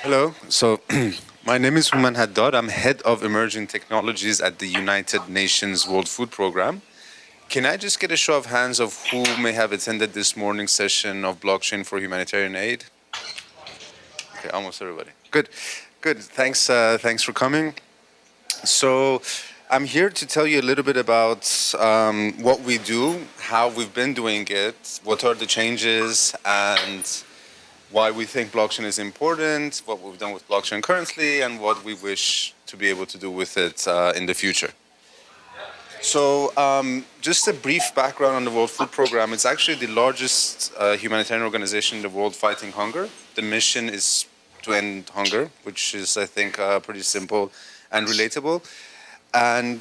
Hello. So, my name is Houman Haddad. I'm head of emerging technologies at the United Nations World Food Program. Can I just get a show of hands of who may have attended this morning's session of blockchain for humanitarian aid? Okay, almost everybody. Good, good. Thanks for coming. So, I'm here to tell you a little bit about what we do, how we've been doing it, what are the changes, and why we think blockchain is important, what we've done with blockchain currently, and what we wish to be able to do with it in the future. So, just a brief background on the World Food Program. It's actually the largest humanitarian organization in the world fighting hunger. The mission is to end hunger, which is, I think, pretty simple and relatable. And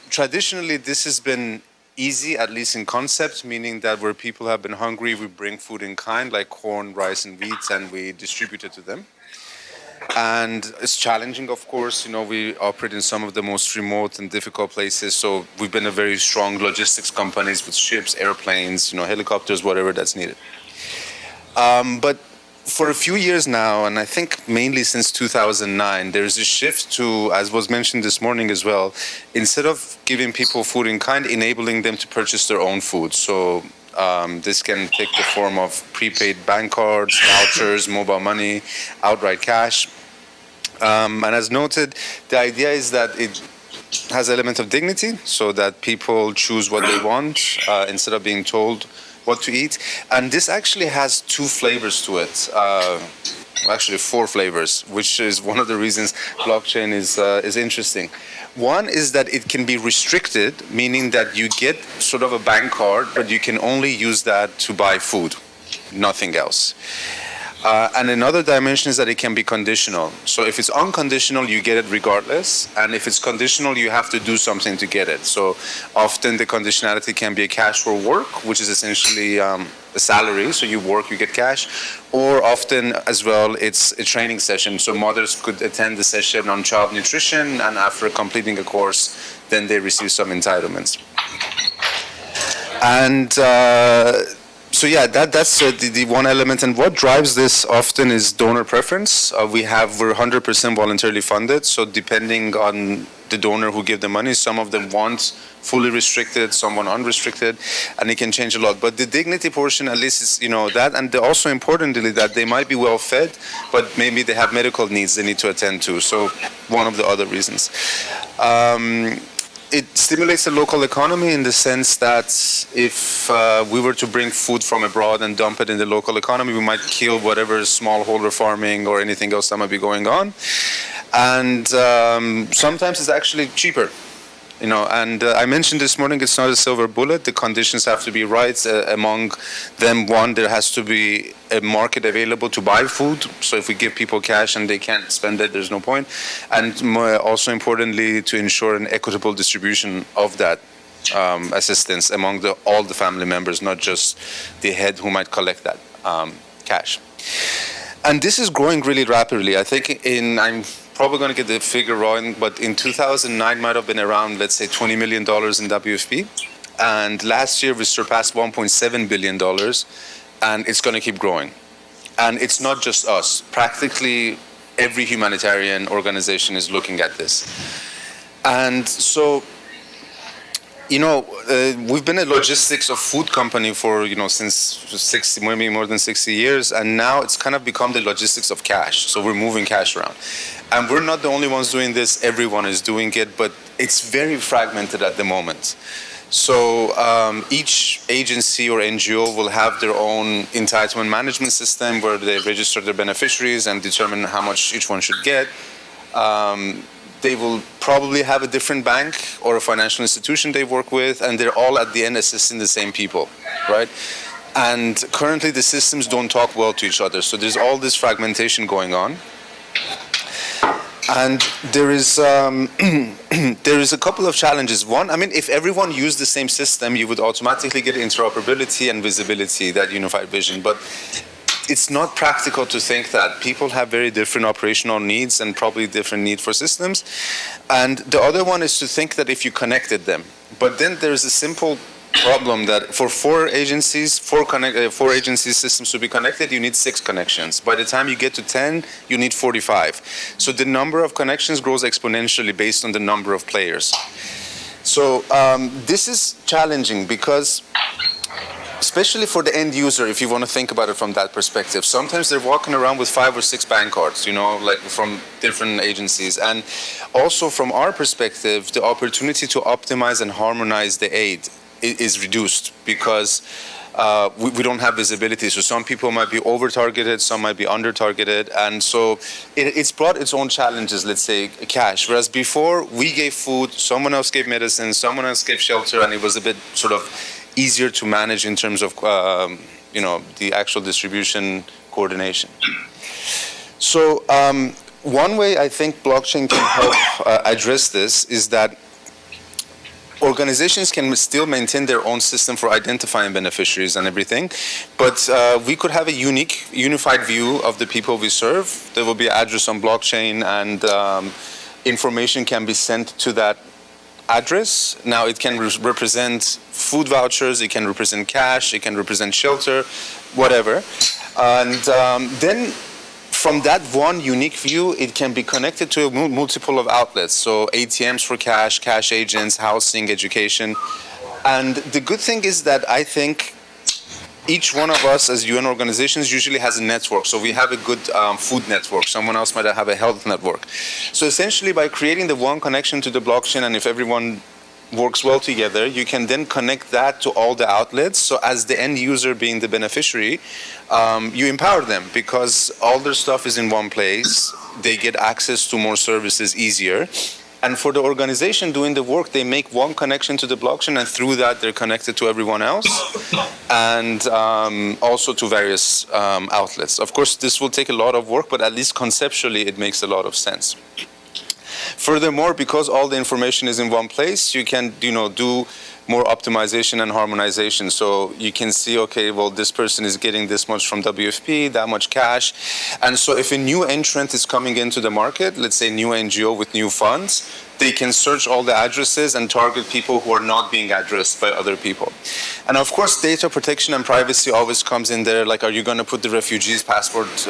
traditionally, this has been easy, at least in concept, meaning that where people have been hungry, we bring food in kind, like corn, rice, and wheat, and we distribute it to them. And it's challenging, of course. You know, we operate in some of the most remote and difficult places, so we've been a very strong logistics companies with ships, airplanes, helicopters, whatever that's needed. But for a few years now, and I think mainly since 2009, there's a shift to, as was mentioned this morning as well, instead of giving people food in kind, enabling them to purchase their own food. So this can take the form of prepaid bank cards, vouchers, mobile money, outright cash. And as noted, the idea is that it has an element of dignity, so that people choose what they want instead of being told what to eat. And this actually has two flavors to it. Actually, four flavors, which is one of the reasons blockchain is interesting. One is that it can be restricted, meaning that you get sort of a bank card, but you can only use that to buy food, nothing else. And another dimension is that it can be conditional. So if it's unconditional, you get it regardless. And if it's conditional, you have to do something to get it. So often the conditionality can be a cash for work, which is essentially a salary. So you work, you get cash. Or often as well, it's a training session. So mothers could attend the session on child nutrition, and after completing a course, then they receive some entitlements. And so yeah, that's the one element, and what drives this often is donor preference. We're 100% voluntarily funded, so depending on the donor who give the money, some of them want fully restricted, some want unrestricted, and it can change a lot. But the dignity portion, at least, is that, and also importantly that they might be well fed, but maybe they have medical needs they need to attend to. So one of the other reasons. It stimulates the local economy in the sense that if we were to bring food from abroad and dump it in the local economy, we might kill whatever smallholder farming or anything else that might be going on. And sometimes it's actually cheaper. And I mentioned this morning, it's not a silver bullet. The conditions have to be right. Among them, one, there has to be a market available to buy food. So if we give people cash and they can't spend it, there's no point. And also importantly, to ensure an equitable distribution of that assistance among all the family members, not just the head who might collect that cash. And this is growing really rapidly. I think I'm probably going to get the figure wrong, but in 2009 might have been around, let's say, $20 million in WFP. And last year we surpassed $1.7 billion, and it's going to keep growing. And it's not just us. Practically every humanitarian organization is looking at this. And so, we've been a logistics of food company for, since 60, maybe more than 60 years, and now it's kind of become the logistics of cash. So we're moving cash around. And we're not the only ones doing this, everyone is doing it, but it's very fragmented at the moment. So each agency or NGO will have their own entitlement management system where they register their beneficiaries and determine how much each one should get. They will probably have a different bank or a financial institution they work with, and they're all at the end assisting the same people, right? And currently the systems don't talk well to each other, so there's all this fragmentation going on. And there is a couple of challenges. One, if everyone used the same system, you would automatically get interoperability and visibility, that unified vision. But it's not practical to think that. People have very different operational needs and probably different need for systems. And the other one is to think that if you connected them. But then there's a simple problem that for four agency systems to be connected, you need 6 connections. By the time you get to 10, you need 45. So the number of connections grows exponentially based on the number of players. So this is challenging because, especially for the end user, if you want to think about it from that perspective, sometimes they're walking around with 5 or 6 bank cards, like from different agencies. And also from our perspective, the opportunity to optimize and harmonize the aid is reduced because we don't have visibility. So some people might be over-targeted, some might be under-targeted. And so it's brought its own challenges, let's say, cash. Whereas before, we gave food, someone else gave medicine, someone else gave shelter, and it was a bit sort of easier to manage in terms of, the actual distribution coordination. So one way I think blockchain can help address this is that organizations can still maintain their own system for identifying beneficiaries and everything, but we could have a unified view of the people we serve. There will be an address on blockchain, and information can be sent to that address. Now it can represent food vouchers, it can represent cash, it can represent shelter, whatever. And then from that one unique view, it can be connected to a multiple of outlets. So ATMs for cash, cash agents, housing, education. And the good thing is that I think each one of us as UN organizations usually has a network. So we have a good food network. Someone else might have a health network. So essentially by creating the one connection to the blockchain, and if everyone works well together, you can then connect that to all the outlets. So as the end user being the beneficiary, you empower them because all their stuff is in one place. They get access to more services easier. And for the organization doing the work, they make one connection to the blockchain, and through that, they're connected to everyone else and also to various outlets. Of course, this will take a lot of work, but at least conceptually, it makes a lot of sense. Furthermore, because all the information is in one place, you can, do more optimization and harmonization. So you can see, okay, well, this person is getting this much from WFP, that much cash. And so if a new entrant is coming into the market, let's say new NGO with new funds, they can search all the addresses and target people who are not being addressed by other people. And of course, data protection and privacy always comes in there. Like, are you going to put the refugee's passport,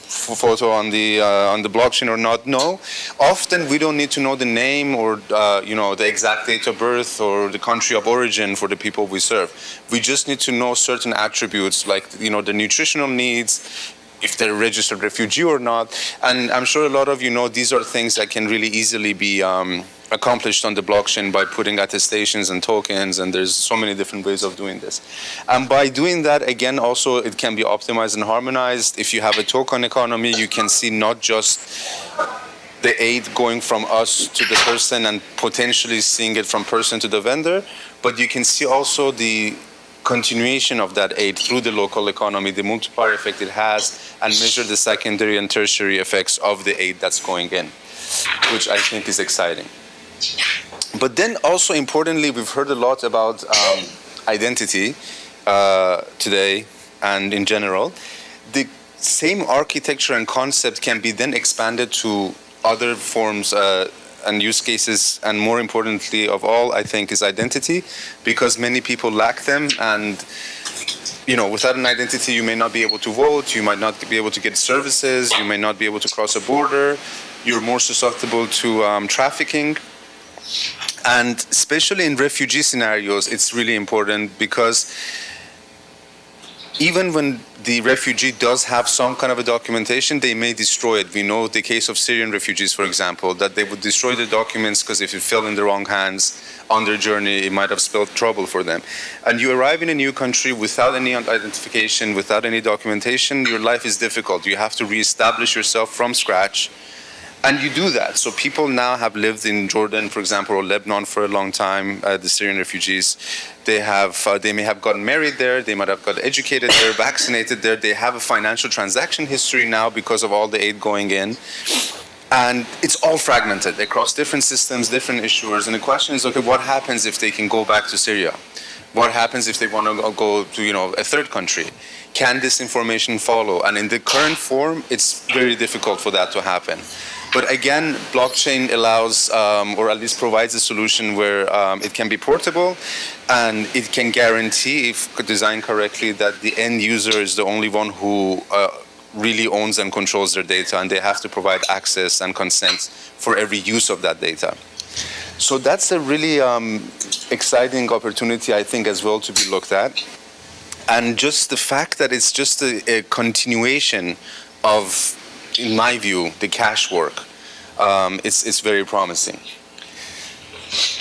photo on the blockchain or not? No. Often we don't need to know the name or the exact date of birth or the country of origin for the people we serve. We just need to know certain attributes like the nutritional needs, if they're a registered refugee or not. And I'm sure a lot of you know these are things that can really easily be accomplished on the blockchain by putting attestations and tokens, and there's so many different ways of doing this. And by doing that, again, also it can be optimized and harmonized. If you have a token economy, you can see not just the aid going from us to the person and potentially seeing it from person to the vendor, but you can see also the continuation of that aid through the local economy, the multiplier effect it has, and measure the secondary and tertiary effects of the aid that's going in, which I think is exciting. But then also importantly, we've heard a lot about identity today and in general. The same architecture and concept can be then expanded to other forms and use cases, and more importantly of all, I think, is identity, because many people lack them. And without an identity, you may not be able to vote, you might not be able to get services, you may not be able to cross a border, you're more susceptible to trafficking. And especially in refugee scenarios, it's really important because even when the refugee does have some kind of a documentation, they may destroy it. We know the case of Syrian refugees, for example, that they would destroy the documents because if it fell in the wrong hands on their journey, it might have spelled trouble for them. And you arrive in a new country without any identification, without any documentation, your life is difficult. You have to reestablish yourself from scratch. And you do that. So people now have lived in Jordan, for example, or Lebanon for a long time, the Syrian refugees. They may have gotten married there, they might have got educated there, vaccinated there. They have a financial transaction history now because of all the aid going in. And it's all fragmented across different systems, different issuers. And the question is, okay, what happens if they can go back to Syria? What happens if they want to go to a third country? Can this information follow? And in the current form, it's very difficult for that to happen. But again, blockchain allows, or at least provides a solution where it can be portable, and it can guarantee, if designed correctly, that the end user is the only one who really owns and controls their data, and they have to provide access and consent for every use of that data. So that's a really exciting opportunity, I think, as well, to be looked at. And just the fact that it's just a continuation of, in my view, the cash work, it's very promising.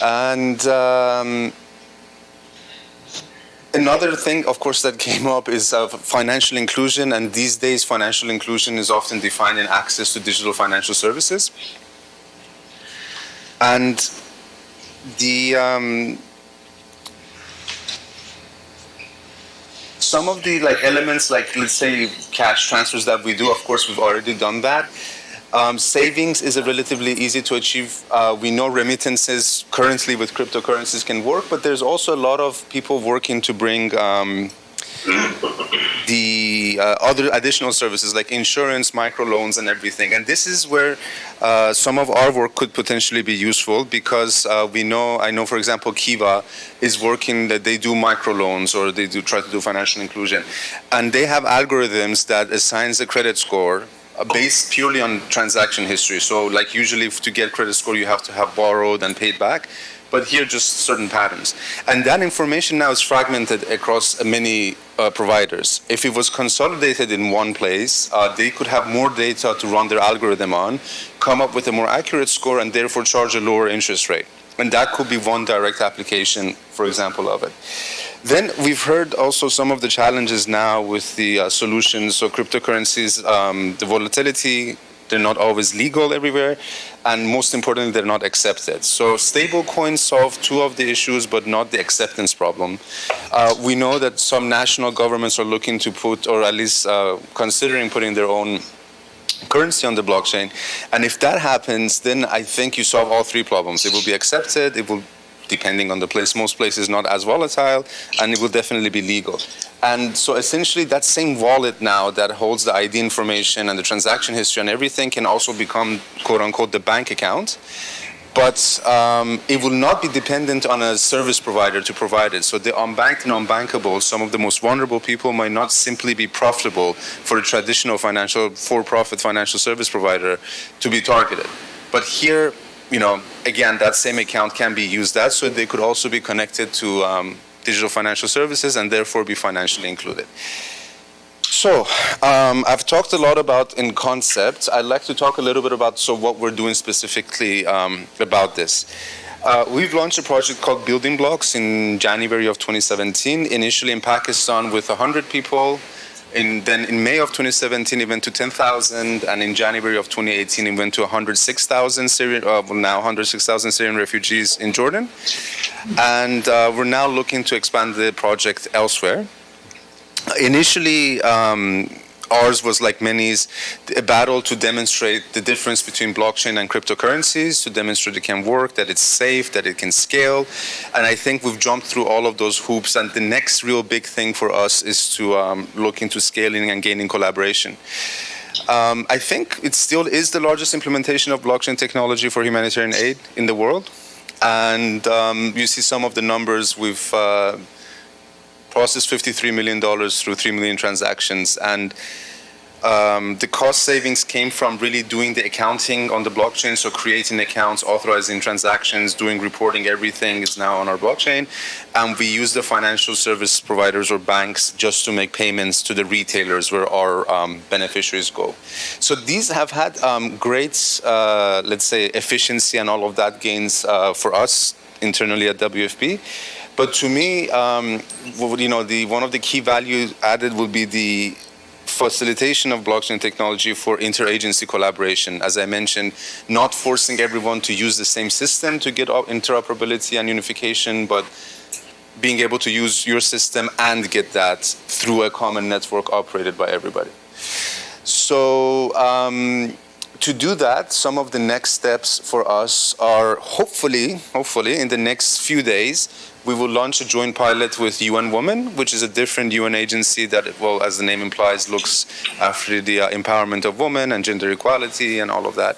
And another thing, of course, that came up is financial inclusion. And these days, financial inclusion is often defined in access to digital financial services. And the some of the elements, let's say cash transfers that we do, of course, we've already done that. Savings is relatively easy to achieve. We know remittances currently with cryptocurrencies can work, but there's also a lot of people working to bring the other additional services like insurance, microloans, and everything. And this is where some of our work could potentially be useful, because I know, for example, Kiva is working that they do microloans, or they do try to do financial inclusion. And they have algorithms that assigns a credit score based purely on transaction history. So usually to get credit score, you have to have borrowed and paid back. But here, just certain patterns. And that information now is fragmented across many providers. If it was consolidated in one place, they could have more data to run their algorithm on, come up with a more accurate score, and therefore charge a lower interest rate. And that could be one direct application, for example, of it. Then we've heard also some of the challenges now with the solutions. So cryptocurrencies, the volatility, they're not always legal everywhere, and most importantly, they're not accepted. So stable coins solve two of the issues, but not the acceptance problem. We know that some national governments are looking to put, or at least considering putting their own currency on the blockchain. And if that happens, then I think you solve all three problems. It will be accepted, it will, depending on the place, most places not as volatile, and it will definitely be legal. And so essentially that same wallet now that holds the ID information and the transaction history and everything can also become, quote unquote, the bank account. But it will not be dependent on a service provider to provide it. So the unbanked and unbankable, some of the most vulnerable people, might not simply be profitable for a traditional for-profit financial service provider to be targeted. But here, again, that same account can be used as, so they could also be connected to digital financial services and therefore be financially included. So I've talked a lot about in concept. I'd like to talk a little bit about what we're doing specifically about this. We've launched a project called Building Blocks in January of 2017, initially in Pakistan with 100 people. Then in May of 2017, it went to 10,000, and in January of 2018, it went to 106,000 Syrian refugees in Jordan. And we're now looking to expand the project elsewhere. Initially, ours was, like many's, a battle to demonstrate the difference between blockchain and cryptocurrencies, to demonstrate it can work, that it's safe, that it can scale. And I think we've jumped through all of those hoops. And the next real big thing for us is to look into scaling and gaining collaboration. I think it still is the largest implementation of blockchain technology for humanitarian aid in the world. And you see some of the numbers. We've processed $53 million through 3 million transactions. And the cost savings came from really doing the accounting on the blockchain, so creating accounts, authorizing transactions, doing reporting, everything is now on our blockchain. And we use the financial service providers or banks just to make payments to the retailers where our beneficiaries go. So these have had great, let's say, efficiency and all of that gains for us internally at WFP. But to me, one of the key value added will be the facilitation of blockchain technology for interagency collaboration. As I mentioned, not forcing everyone to use the same system to get interoperability and unification, but being able to use your system and get that through a common network operated by everybody. So to do that, some of the next steps for us are hopefully in the next few days, we will launch a joint pilot with UN Women, which is a different UN agency that, well, as the name implies, looks after the empowerment of women and gender equality and all of that.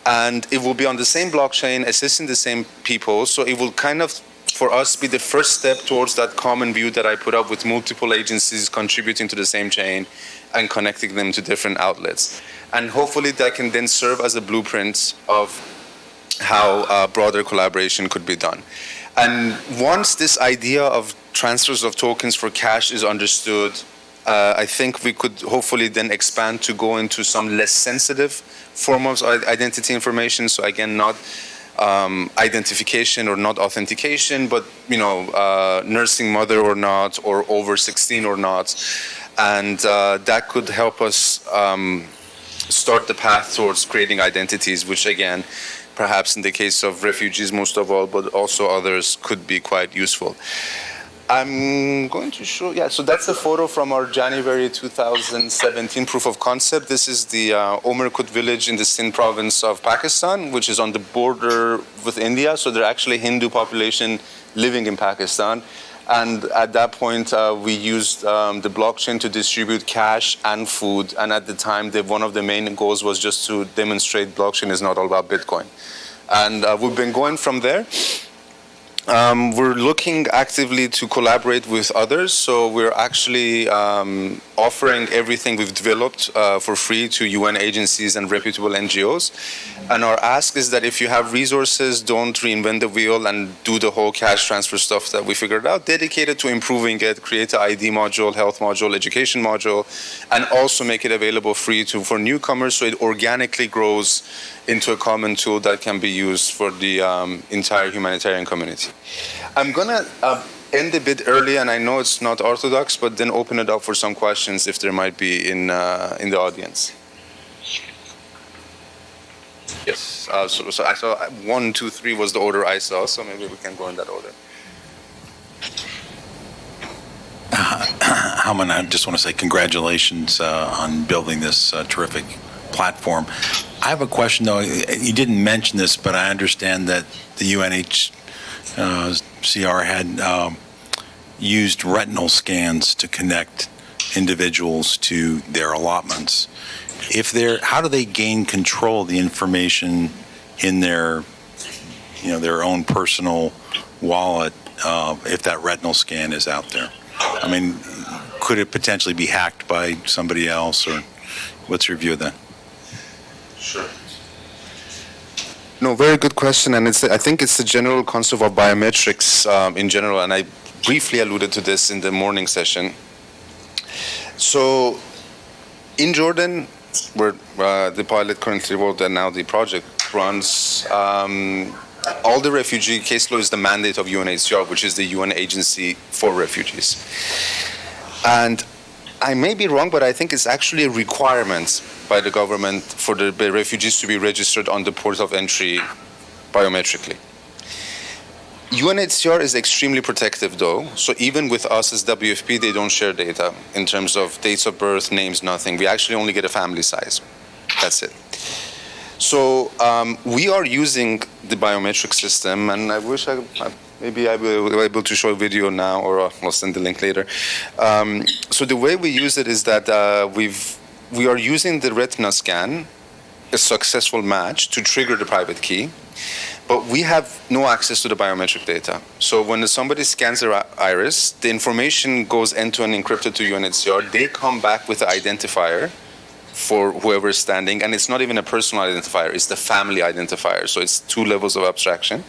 and it will be on the same blockchain, assisting the same people. So it will kind of, for us, be the first step towards that common view that I put up with multiple agencies contributing to the same chain and connecting them to different outlets. And hopefully that can then serve as a blueprint of how broader collaboration could be done. And once this idea of transfers of tokens for cash is understood, I think we could hopefully then expand to go into some less sensitive form of identity information. So again, not identification or not authentication, but nursing mother or not, or over 16 or not, and that could help us start the path towards creating identities, which again, perhaps in the case of refugees most of all, but also others, could be quite useful. I'm going to show, so that's a photo from our January 2017 proof of concept. This is the Omerkut village in the Sindh province of Pakistan, which is on the border with India. So they're actually Hindu population living in Pakistan. And at that point, we used the blockchain to distribute cash and food. And at the time, one of the main goals was just to demonstrate blockchain is not all about Bitcoin. And we've been going from there. We're looking actively to collaborate with others, so we're actually offering everything we've developed for free to UN agencies and reputable NGOs. And our ask is that if you have resources, don't reinvent the wheel and do the whole cash transfer stuff that we figured out. Dedicate it to improving it, create an ID module, health module, education module, and also make it available free for newcomers so it organically grows into a common tool that can be used for the entire humanitarian community. I'm going to end a bit early, and I know it's not orthodox, but then open it up for some questions if there might be in the audience. Yes, so I saw 1, 2, 3 was the order I saw, so maybe we can go in that order. Houman, I just want to say congratulations on building this terrific platform. I have a question, though. You didn't mention this, but I understand that the UNHCR had used retinal scans to connect individuals to their allotments. How do they gain control of the information in their own personal wallet if that retinal scan is out there? I mean, could it potentially be hacked by somebody else, or what's your view of that? Sure. No, very good question, and I think it's the general concept of biometrics in general, and I briefly alluded to this in the morning session. So, in Jordan, where the pilot currently worked and now the project runs, all the refugee case law is the mandate of UNHCR, which is the UN agency for refugees. And I may be wrong, but I think it's actually a requirement by the government for the refugees to be registered on the port of entry biometrically. UNHCR is extremely protective, though. So even with us as WFP, they don't share data in terms of dates of birth, names, nothing. We actually only get a family size. That's it. So we are using the biometric system, and I wish maybe I will be able to show a video now, or I'll send the link later. So the way we use it is that we are using the retina scan, a successful match, to trigger the private key, but we have no access to the biometric data. So when somebody scans their iris, the information goes end-to-end encrypted to UNHCR. They come back with an identifier for whoever is standing, and it's not even a personal identifier, it's the family identifier. So it's 2 levels of abstraction.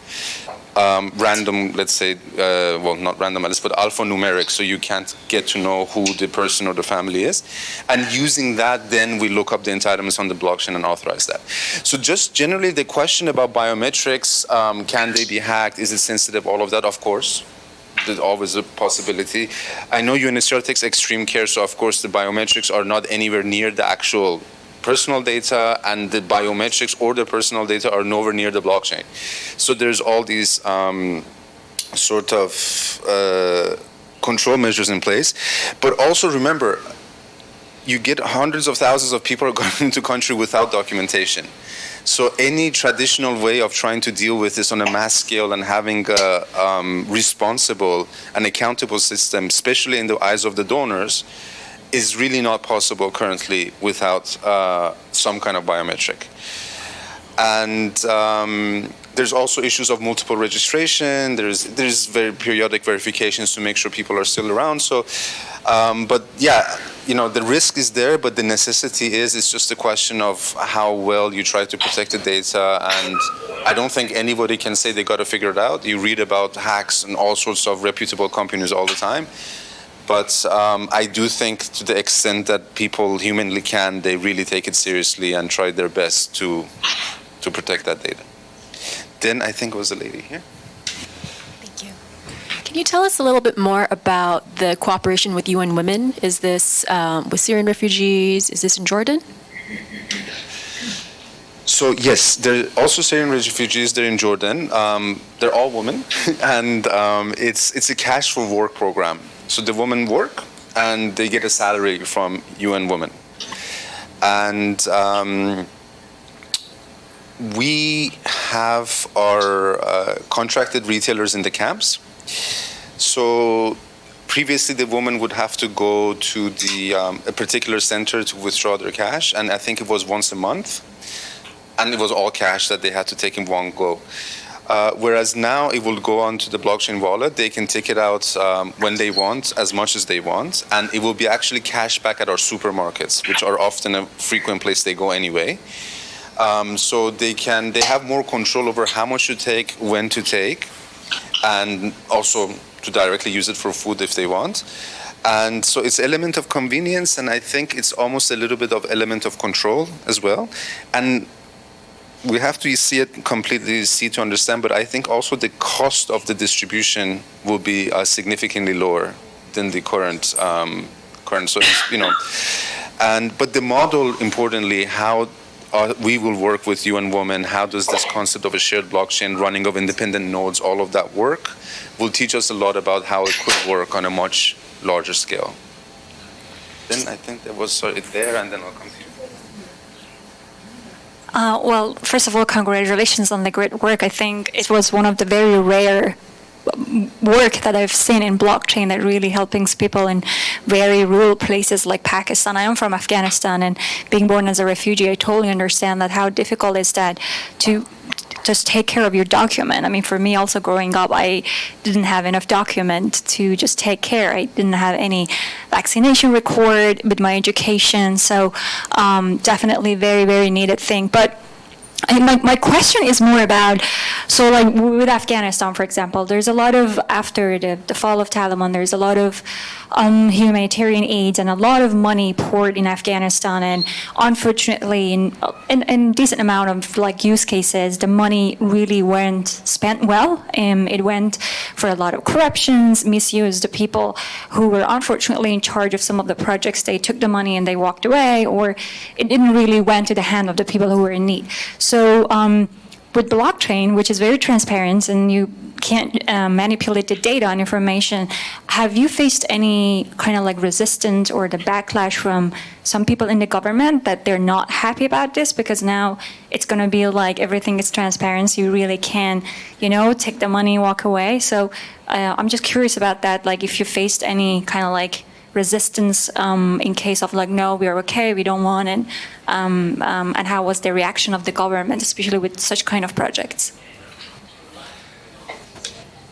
Random, let's say, well, not random, but alphanumeric, so you can't get to know who the person or the family is. And using that, then we look up the entitlements on the blockchain and authorize that. So just generally the question about biometrics, can they be hacked? Is it sensitive? All of that, of course. There's always a possibility. I know UNHCR takes extreme care, so of course the biometrics are not anywhere near the actual personal data, and the biometrics or the personal data are nowhere near the blockchain. So there's all these sort of control measures in place. But also remember, you get hundreds of thousands of people going into country without documentation. So any traditional way of trying to deal with this on a mass scale and having a responsible and accountable system, especially in the eyes of the donors, is really not possible currently without some kind of biometric. And there's also issues of multiple registration. There's very periodic verifications to make sure people are still around. So, but yeah, the risk is there, but the necessity is, it's just a question of how well you try to protect the data. And I don't think anybody can say they got to figure it out. You read about hacks and all sorts of reputable companies all the time. But I do think to the extent that people humanly can, they really take it seriously and try their best to protect that data. Then I think it was the lady here. Thank you. Can you tell us a little bit more about the cooperation with UN Women? Is this with Syrian refugees? Is this in Jordan? So yes, there are also Syrian refugees. They're in Jordan. They're all women, and it's a cash for work program. So the women work, and they get a salary from UN Women, and we have our contracted retailers in the camps. So previously, the woman would have to go to a particular center to withdraw their cash, and I think it was once a month, and it was all cash that they had to take in one go. Whereas now it will go onto the blockchain wallet. They can take it out when they want, as much as they want, and it will be actually cash back at our supermarkets, which are often a frequent place they go anyway. So they have more control over how much to take, when to take, and also to directly use it for food if they want. And so it's element of convenience, and I think it's almost a little bit of element of control as well. And we have to see it completely, to understand, but I think also the cost of the distribution will be significantly lower than the current. So, but the model, importantly, how we will work with UN Women, how does this concept of a shared blockchain, running of independent nodes, all of that work, will teach us a lot about how it could work on a much larger scale. Then I think there was it there, and then I'll come to you. Well, first of all, congratulations on the great work. I think it was one of the very rare work that I've seen in blockchain that really helping people in very rural places like Pakistan. I am from Afghanistan, and being born as a refugee, I totally understand that how difficult is that to just take care of your document. I mean, for me also growing up, I didn't have enough document to just take care. I didn't have any vaccination record with my education. So definitely very, very needed thing. But my question is more about, so like with Afghanistan, for example, there's a lot of, after the fall of Taliban, there's a lot of humanitarian aid and a lot of money poured in Afghanistan, and unfortunately in decent amount of like use cases, the money really weren't spent well. It went for a lot of corruptions, misuse. The people who were unfortunately in charge of some of the projects, they took the money and they walked away, or it didn't really went to the hand of the people who were in need. So with blockchain, which is very transparent and you can't manipulate the data and information, have you faced any kind of like resistance or the backlash from some people in the government that they're not happy about this? Because now it's going to be like everything is transparent. You really can, take the money, walk away. So I'm just curious about that. Like if you faced any kind of like resistance in case of like, no, we are okay, we don't want it, and how was the reaction of the government, especially with such kind of projects?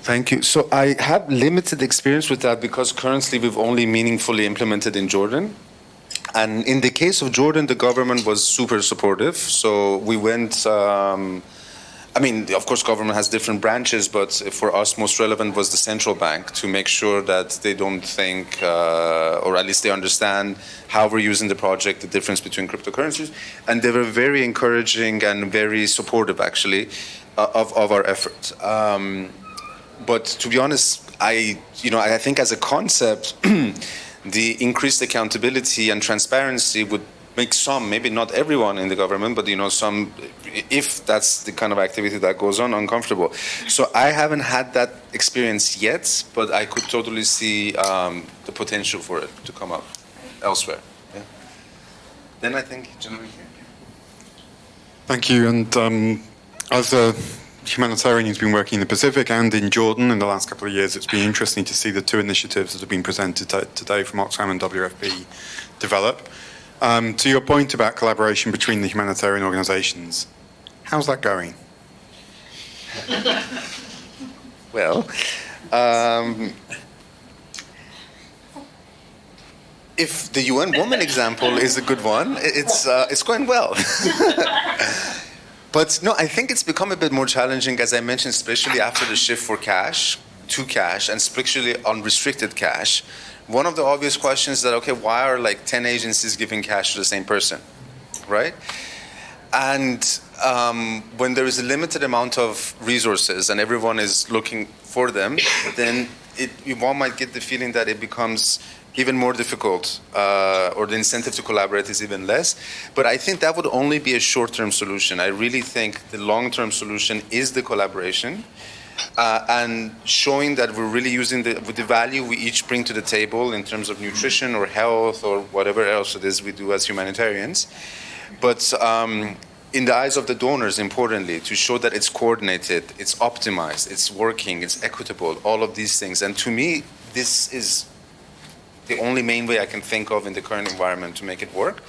Thank you. So I have limited experience with that because currently we've only meaningfully implemented in Jordan. And in the case of Jordan, the government was super supportive. So we went, of course, government has different branches, but for us, most relevant was the central bank to make sure that they don't think, or at least they understand how we're using the project, the difference between cryptocurrencies. And they were very encouraging and very supportive, actually, of our effort. But to be honest, I think as a concept, the increased accountability and transparency would make some, maybe not everyone in the government, but some, if that's the kind of activity that goes on, uncomfortable. So I haven't had that experience yet, but I could totally see the potential for it to come up elsewhere. Yeah. Then I think, gentlemen here. Thank you. And as a humanitarian who's been working in the Pacific and in Jordan in the last couple of years, it's been interesting to see the two initiatives that have been presented today from Oxfam and WFP develop. To your point about collaboration between the humanitarian organizations, How's that going? Well, if the UN Women example is a good one, it's going well. But no, I think it's become a bit more challenging, as I mentioned, especially after the shift for cash to cash, and especially unrestricted cash. One of the obvious questions is that, okay, why are like 10 agencies giving cash to the same person, right? And when there is a limited amount of resources and everyone is looking for them, then one might get the feeling that it becomes even more difficult, or the incentive to collaborate is even less. But I think that would only be a short-term solution. I really think the long-term solution is the collaboration, and showing that we're really using the value we each bring to the table in terms of nutrition or health or whatever else it is we do as humanitarians. But in the eyes of the donors, importantly, to show that it's coordinated, it's optimized, it's working, it's equitable, all of these things. And to me, this is the only main way I can think of in the current environment to make it work.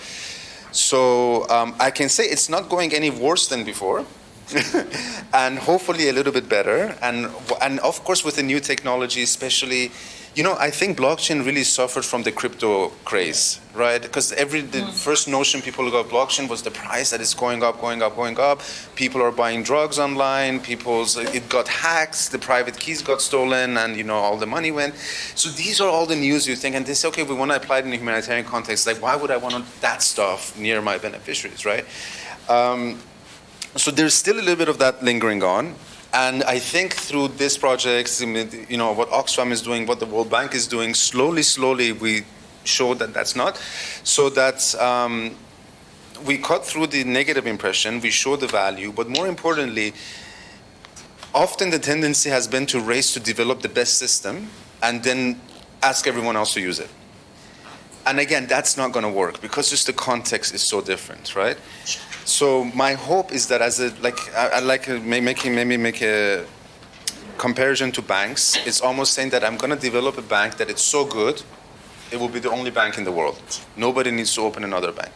So I can say it's not going any worse than before, and hopefully a little bit better. And of course, with the new technology, especially, I think blockchain really suffered from the crypto craze, right? Because the first notion people got blockchain was the price that is going up, going up, going up. People are buying drugs online. It got hacked. The private keys got stolen, and all the money went. So these are all the news you think, and they say, okay, we want to apply it in a humanitarian context. Like, why would I want that stuff near my beneficiaries, right? So there's still a little bit of that lingering on. And I think through this project, what Oxfam is doing, what the World Bank is doing, slowly we show that that's not. So that we cut through the negative impression, we show the value, but more importantly, often the tendency has been to race to develop the best system and then ask everyone else to use it. And again, that's not going to work because just the context is so different, right? So my hope is that I like maybe make a comparison to banks. It's almost saying that I'm going to develop a bank that it's so good, it will be the only bank in the world. Nobody needs to open another bank.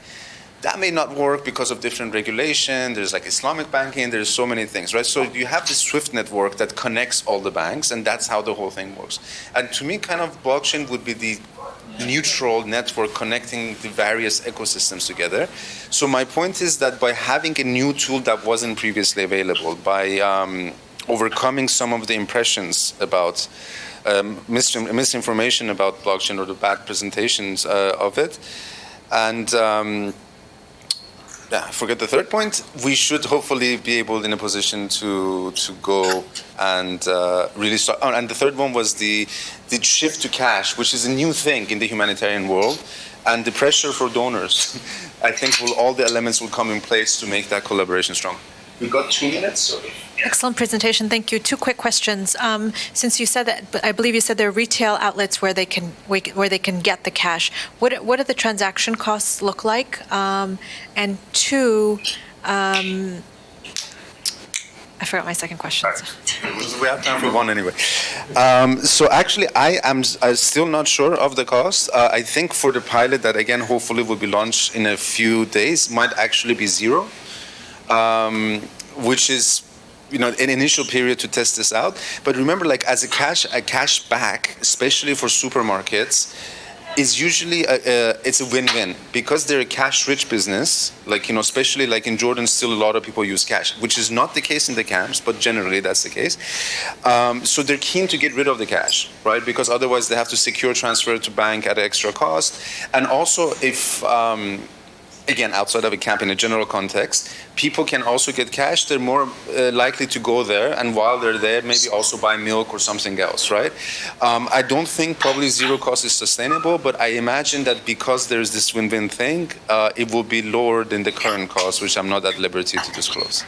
That may not work because of different regulation. There's like Islamic banking. There's so many things, right? So you have this SWIFT network that connects all the banks, and that's how the whole thing works. And to me, kind of blockchain would be the neutral network connecting the various ecosystems together. So my point is that by having a new tool that wasn't previously available, by overcoming some of the impressions about misinformation about blockchain or the bad presentations of it, and forget the third point, we should hopefully be able in a position to go and really start. Oh, and the third one was the shift to cash, which is a new thing in the humanitarian world, and the pressure for donors. I think all the elements will come in place to make that collaboration strong. We've got 2 minutes. So. Excellent presentation. Thank you. 2 quick questions. Since you said that, I believe you said there are retail outlets where they can get the cash. What do the transaction costs look like? And 2, I forgot my second question. We have time for one anyway. So actually, I'm still not sure of the cost. I think for the pilot that, again, hopefully will be launched in a few days, might actually be 0, which is an initial period to test this out. But remember, like as a cash back, especially for supermarkets, is usually it's a win-win because they're a cash-rich business. Like especially like in Jordan, still a lot of people use cash, which is not the case in the camps, but generally that's the case. So they're keen to get rid of the cash, right? Because otherwise they have to secure transfer to bank at extra cost. And also if again, outside of a camp in a general context, people can also get cash. They're more likely to go there, and while they're there, maybe also buy milk or something else, right? I don't think probably 0 cost is sustainable, but I imagine that because there's this win-win thing, it will be lower than the current cost, which I'm not at liberty to disclose.